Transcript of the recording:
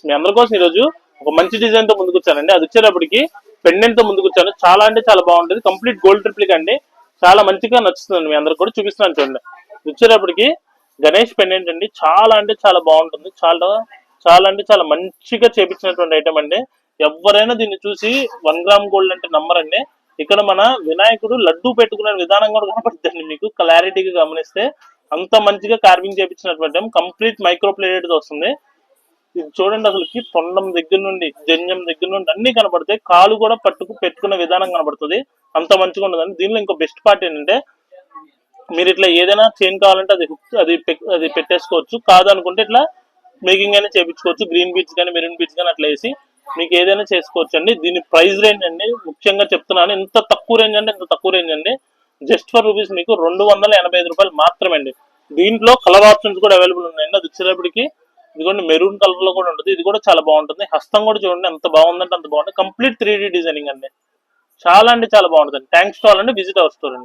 మీ అందరి కోసం ఈ రోజు ఒక మంచి డిజైన్ తో ముందుకు వచ్చానండి. అది వచ్చేటప్పటికి పెండెంట్ తో ముందుకు వచ్చాను. చాలా అంటే చాలా బాగుంటుంది. కంప్లీట్ గోల్డ్ ట్రిప్లిక్ అండి. చాలా మంచిగా నచ్చుతుంది. మీ అందరికి కూడా చూపిస్తున్నాను చూడండి. వచ్చేటప్పటికి గణేష్ పెండెంట్ అండి. చాలా అంటే చాలా బాగుంటుంది. చాలా చాలా అంటే చాలా మంచిగా చేపించినటువంటి ఐటమ్ అండి. ఎవరైనా దీన్ని చూసి 1 గ్రామ్ గోల్డ్ అంటే నమ్మరండి. ఇక్కడ మన వినాయకుడు లడ్డూ పెట్టుకునే విధానం కూడా కనపడుతుంది మీకు క్లారిటీగా గమనిస్తే. అంత మంచిగా కార్వింగ్ చేపించినటువంటి కంప్లీట్ మైక్రో ప్లేటెడ్ వస్తుంది. ఇది చూడండి, అసలుకి తొండం దగ్గర నుండి జంజం దగ్గర నుండి అన్ని కనపడతాయి. కాలు కూడా పెట్టుకునే విధానం కనబడుతుంది. అంత మంచిగా ఉండదండి. దీనిలో ఇంకో బెస్ట్ పార్ట్ ఏంటంటే మీరు ఇట్లా ఏదైనా చైన్ కావాలంటే అది పెట్టేసుకోవచ్చు. కాదనుకుంటే ఇట్లా మేకింగ్ అయినా చేయించుకోవచ్చు. గ్రీన్ బీట్స్ కానీ మెరూన్ బీట్స్ కానీ అట్లా వేసి మీకు ఏదైనా చేసుకోవచ్చు అండి. దీని ప్రైస్ రేంజ్ అండి ముఖ్యంగా చెప్తున్నాను, ఇంత తక్కువ రేంజ్ అంటే ఇంత తక్కువ రేంజ్ అండి. జస్ట్ ఫర్ రూపీస్ మీకు 285 రూపాయలు మాత్రమే అండి. దీంట్లో కలర్ ఆప్షన్స్ కూడా అవైలబుల్ ఉన్నాయండి. అది వచ్చేటప్పటికి ఇదిగోండి మెరూన్ కలర్ లో కూడా ఉంటుంది. ఇది కూడా చాలా బాగుంటుంది. హస్తం కూడా చూడండి ఎంత బాగుందంటే అంత బాగుంది. కంప్లీట్ 3D డిజైనింగ్ అండి. చాలా అంటే చాలా బాగుంటుంది. థ్యాంక్స్ టు ఆల్ అండి. విజిట్ అవర్ స్టోర్ అండి.